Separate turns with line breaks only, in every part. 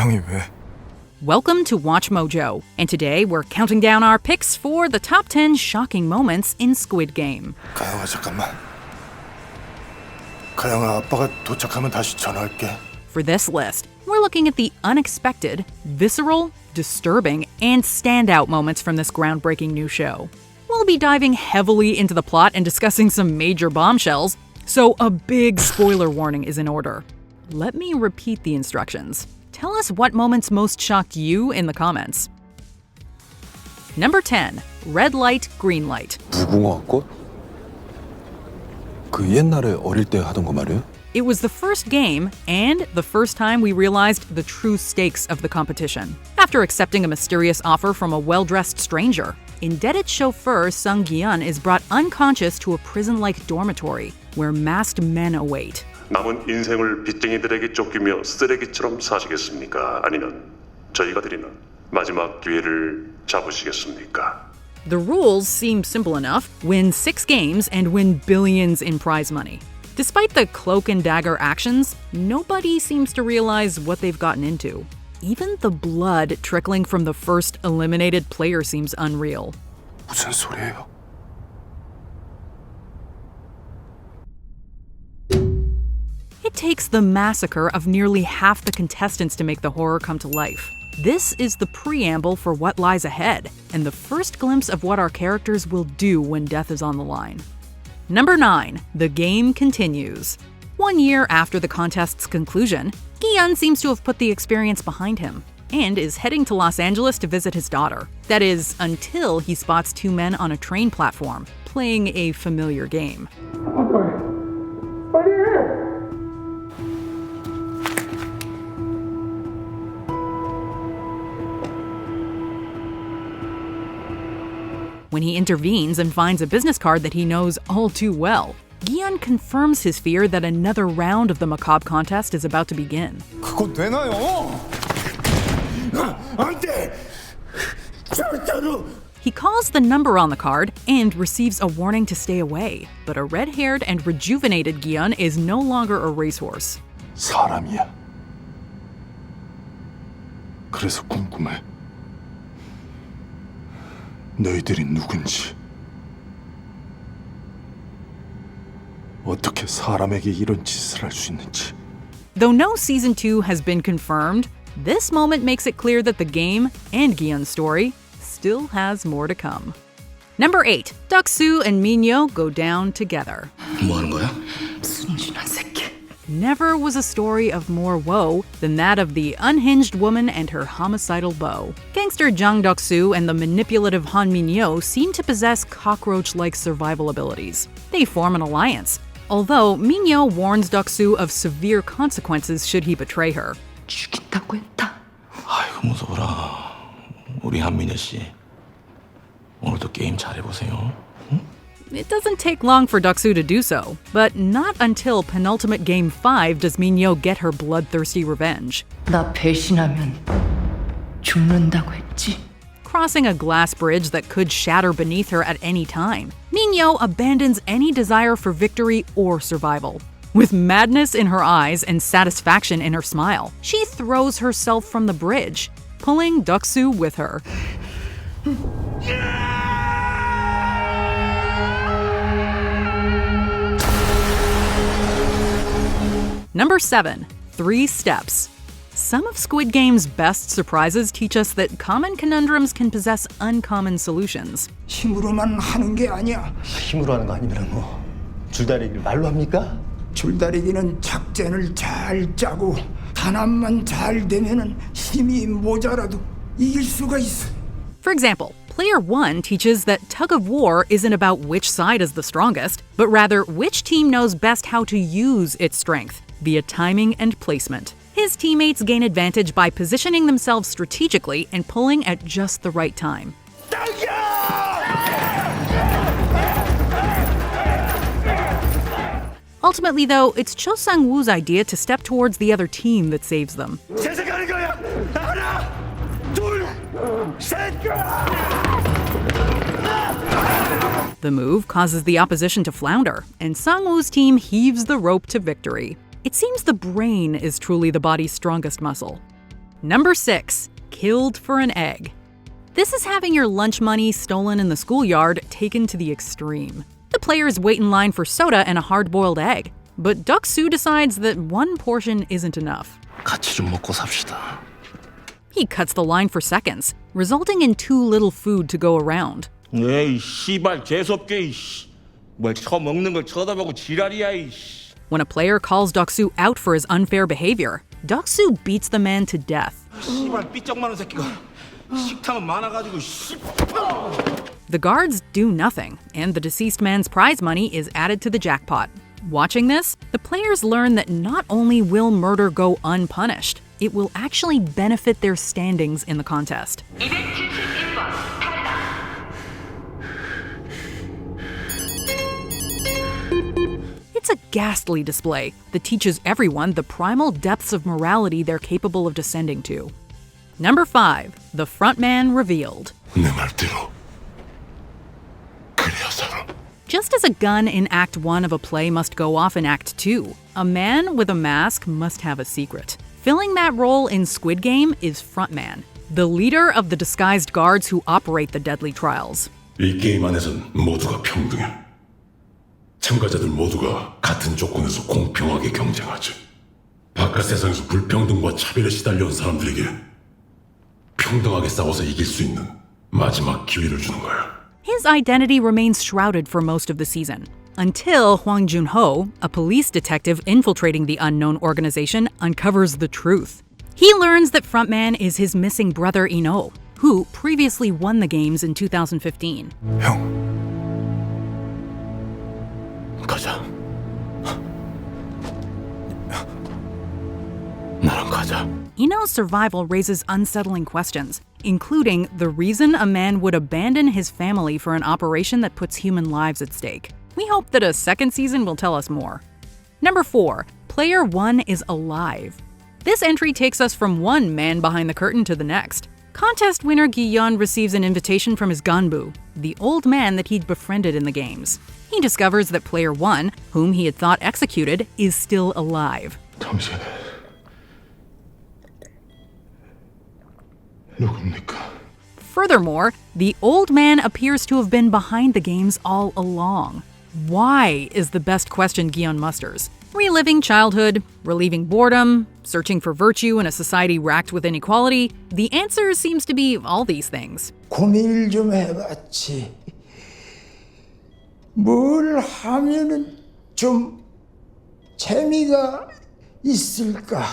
형이 왜?
Welcome to WatchMojo, and today we're counting down our picks for the top 10 shocking moments in Squid Game.
가영아 잠깐만. 가영아 아빠가 도착하면 다시 전화할게.
For this list, we're looking at the unexpected, visceral, disturbing, and standout moments from this groundbreaking new show. We'll be diving heavily into the plot and discussing some major bombshells, so a big spoiler warning is in order. Let me repeat the instructions. Tell us what moments most shocked you in the comments. Number 10. Red light, green light.
무궁화 꽃? 그 옛날에 어릴 때 하던 거 말이야?
It was the first game and the first time we realized the true stakes of the competition. After accepting a mysterious offer from a well-dressed stranger, indebted chauffeur Sung Gi-yeon is brought unconscious to a prison-like dormitory where masked men await.
남은 인생을 빚쟁이들에게 쫓기며 쓰레기처럼 사시겠습니까? 아니면 저희가 드리는 마지막 기회를 잡으시겠습니까?
The rules seem simple enough. Win 6 games and win billions in prize money. Despite the cloak and dagger actions, nobody seems to realize what they've gotten into. Even the blood trickling from the first eliminated player seems unreal.
무슨 소리예요?
It takes the massacre of nearly half the contestants to make the horror come to life. This is the preamble for what lies ahead, and the first glimpse of what our characters will do when death is on the line. Number 9. The game continues. 1 year after the contest's conclusion, Gi-yeon seems to have put the experience behind him and is heading to Los Angeles to visit his daughter. That is, until he spots 2 men on a train platform, playing a familiar game. When he intervenes and finds a business card that he knows all too well, Gi-yeon confirms his fear that another round of the macabre contest is about to begin.
그거 되나요? 안 돼! 절대로!
He calls the number on the card and receives a warning to stay away. But a red-haired and rejuvenated Gi-yeon is no longer a racehorse.
사람이야. 그래서 궁금해. 너희들이 누군지. 어떻게 사람에게 이런 짓을 할 수 있는지.
Though no season 2 has been confirmed, this moment makes it clear that the game and Gi-yeon's story still has more to come. Number 8. Deok-soo and Min-yo go down together.
뭐 하는 거야?
순진한 새끼.
Never was a story of more woe than that of the unhinged woman and her homicidal beau. Gangster Jang Deok-soo and the manipulative Han Min-yo seem to possess cockroach-like survival abilities. They form an alliance, although Min-yo warns Deok-soo of severe consequences should he betray her.
죽인다고 했다.
아이고 무서워라. 우리 한민여 씨 오늘도 게임 잘해보세요.
It doesn't take long for Deok-soo to do so, but not until penultimate game 5 does Min-yo get her bloodthirsty revenge.
나 배신하면 죽는다고 했지.
Crossing a glass bridge that could shatter beneath her at any time, Min-yo abandons any desire for victory or survival. With madness in her eyes and satisfaction in her smile, she throws herself from the bridge, pulling Deok-soo with her. Number 7. 3 steps. Some of Squid Game's best surprises teach us that common conundrums can possess uncommon solutions.
힘으로만 하는 게 아니야.
힘으로 하는 거 아니라고. 줄다리기를 말로 합니까?
줄다리기는 작전을 잘 짜고 단합만 잘 되면은 힘이 모자라도 이길 수가 있어.
For example, Player 1 teaches that tug of war isn't about which side is the strongest, but rather which team knows best how to use its strength via timing and placement. His teammates gain advantage by positioning themselves strategically and pulling at just the right time. Ultimately, though, it's Cho Sang-woo's idea to step towards the other team that saves them. The move causes the opposition to flounder, and Sang-woo's team heaves the rope to victory. It seems the brain is truly the body's strongest muscle. Number 6. Killed for an egg. This is having your lunch money stolen in the schoolyard taken to the extreme. The players wait in line for soda and a hard-boiled egg, but Deok-soo decides that one portion isn't enough.
같이 좀 먹고 삽시다.
He cuts the line for seconds, resulting in too little food to go around.
에이 씨발 재수없게 이씨. 뭘 처먹는 걸 쳐다보고 지랄이야 이씨.
When a player calls Deok-soo out for his unfair behavior, Deok-soo beats the man to death.
씨발 삐쩍 많은 새끼가 식탐은 많아가지고 씨.
The guards do nothing, and the deceased man's prize money is added to the jackpot. Watching this, the players learn that not only will murder go unpunished, it will actually benefit their standings in the contest. It's a ghastly display that teaches everyone the primal depths of morality they're capable of descending to. Number 5. The frontman revealed.
내 말대로 그래야 살아.
Just as a gun in Act 1 of a play must go off in Act 2, a man with a mask must have a secret. Filling that role in Squid Game is Frontman, the leader of the disguised guards who operate the deadly trials.
이 게임 안에선 모두가 평등해. 참가자들 모두가 같은 조건에서 공평하게 경쟁하지. 바깥 세상에서 불평등과 차별에 시달려온 사람들에게 평등하게 싸워서 이길 수 있는 마지막 기회를 주는 거야.
His identity remains shrouded for most of the season, until Hwang Jun-ho, a police detective infiltrating the unknown organization, uncovers the truth. He learns that Frontman is his missing brother Ino, who previously won the games in 2015.
형, 가자. 나랑 가자.
Ino's survival raises unsettling questions, including the reason a man would abandon his family for an operation that puts human lives at stake. We hope that a second season will tell us more. Number 4. Player 1 is alive. This entry takes us from one man behind the curtain to the next. Contest winner Gi-yeon receives an invitation from his ganbu, the old man that he'd befriended in the games. He discovers that Player 1, whom he had thought executed, is still alive.
당신 누굽니까?
Furthermore, the old man appears to have been behind the games all along. Why is the best question Gi-yeon musters. Reliving childhood, relieving boredom, searching for virtue in a society racked with inequality, the answer seems to be all these things.
고민을 좀 해봤지. 뭘 하면은 좀 재미가 있을까?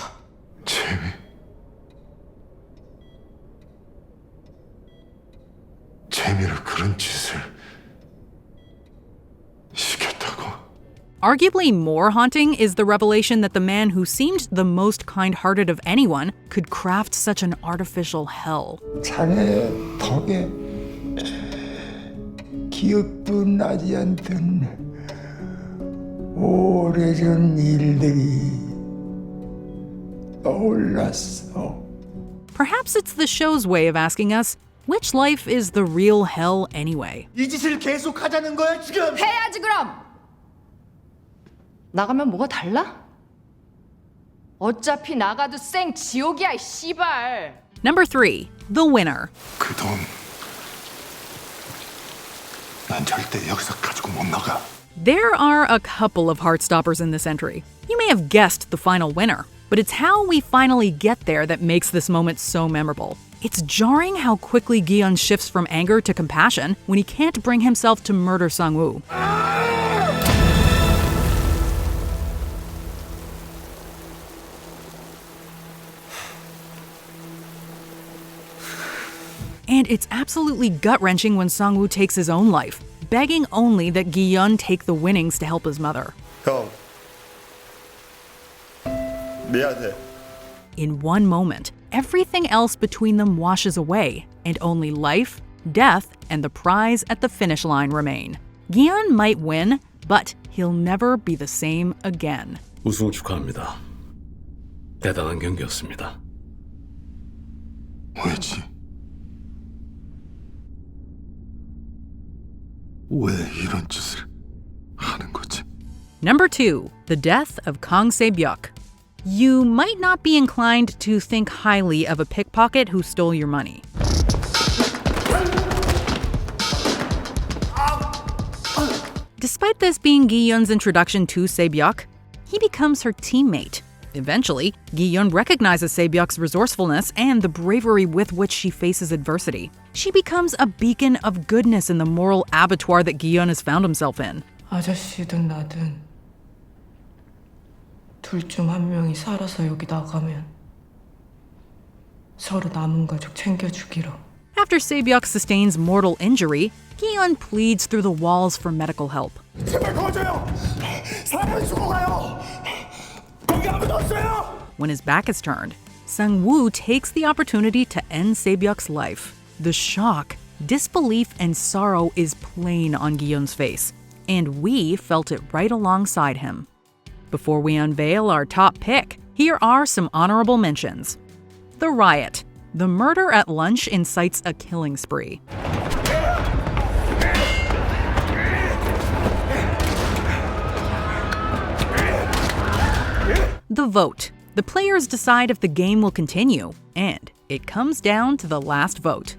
재미로 그런 짓을 시켰다고?
Arguably more haunting is the revelation that the man who seemed the most kind-hearted of anyone could craft such an artificial hell.
자네 덕에 기억도 나지 않던 오래전 일들이 떠올랐어.
Perhaps it's the show's way of asking us, which life is the real hell anyway?
이 짓을 계속 하자는 거야 지금?
해야지 그럼. 나가면 뭐가 달라? 어차피 나가도 생 지옥이야 이 씨발.
Number 3. The winner.
그 돈 난 절대 여기서 가지고 못 나가.
There are a couple of heartstoppers in this entry. You may have guessed the final winner, but it's how we finally get there that makes this moment so memorable. It's jarring how quickly Gi-yeon shifts from anger to compassion when he can't bring himself to murder Sang-woo. And it's absolutely gut-wrenching when Sang-woo takes his own life, begging only that Gi-yeon take the winnings to help his mother.
형, 미안해.
In one moment, everything else between them washes away, and only life, death, and the prize at the finish line remain. Gi-yeon might win, but he'll never be the same again.
우승 축하합니다. 대단한 경기였습니다.
왜지? 왜 이런 짓을 하는 거지?
Number 2. The Death of Kang Se-byuk. you might not be inclined to think highly of a pickpocket who stole your money. Despite this being Gi-yeon's introduction to Se-byuk, he becomes her teammate. Eventually, Gi-yeon recognizes Se-byuk's resourcefulness and the bravery with which she faces adversity. She becomes a beacon of goodness in the moral abattoir that Gi-yeon has found himself in.
아저씨든 나든 둘 중 한 명이 살아서 여기 나가면 서로 남은 가족 챙겨주기로.
After Se-byuk sustains mortal injury, Gi-yeon pleads through the walls for medical help.
제발 도와줘요. 사람이 죽어가요. 거기 아무도 없어요.
When his back is turned, Sang-woo takes the opportunity to end Se-byuk's life. The shock, disbelief, and sorrow is plain on Gi-yeon's face, and we felt it right alongside him. Before we unveil our top pick, here are some honorable mentions. The riot. The murder at lunch incites a killing spree. The vote. The players decide if the game will continue, and it comes down to the last vote.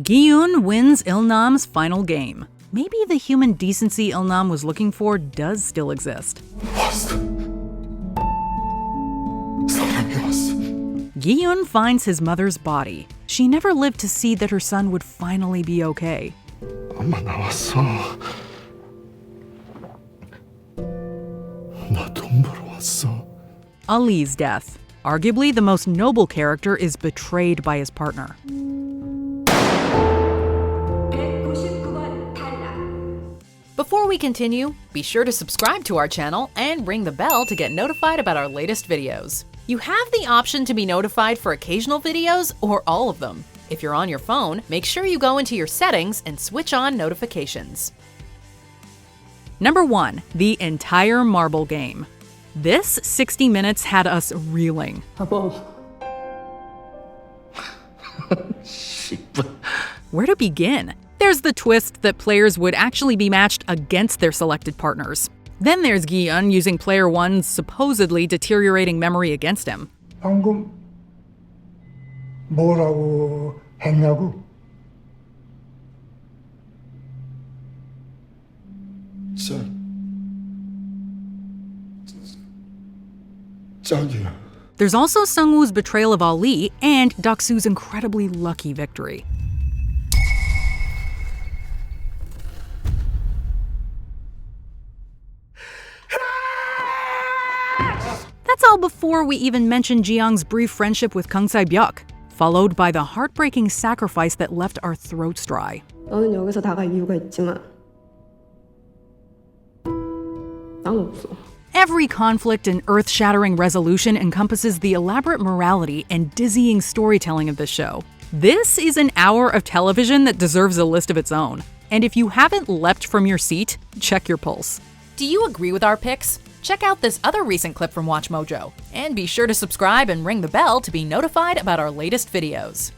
Gi-yeon wins Il-nam's final game. Maybe the human decency Il-nam was looking for does still exist. Gi-yeon finds his mother's body. She never lived to see that her son would finally be okay.
엄마 나왔어. 나 돈 벌어 왔어.
Ali's death. Arguably, the most noble character is betrayed by his partner. Before we continue, be sure to subscribe to our channel and ring the bell to get notified about our latest videos. You have the option to be notified for occasional videos or all of them. If you're on your phone, make sure you go into your settings and switch on notifications. Number 1. The entire marble game. This 60 minutes had us reeling. Where to begin? There's the twist that players would actually be matched against their selected partners. Then there's Gi-yeon using player 1's supposedly deteriorating memory against him.
방금 뭐라고 했냐고?
짝이야.
There's also Sung-woo's betrayal of Ali and Dak-soo's incredibly lucky victory. That's all before we even mention Ji-young's brief friendship with Kang Se-byuk, followed by the heartbreaking sacrifice that left our throats dry.
너는 여기서 나갈 이유가 있지만 난 없어.
Every conflict and earth-shattering resolution encompasses the elaborate morality and dizzying storytelling of this show. This is an hour of television that deserves a list of its own. And if you haven't leapt from your seat, check your pulse. Do you agree with our picks? Check out this other recent clip from WatchMojo, and be sure to subscribe and ring the bell to be notified about our latest videos.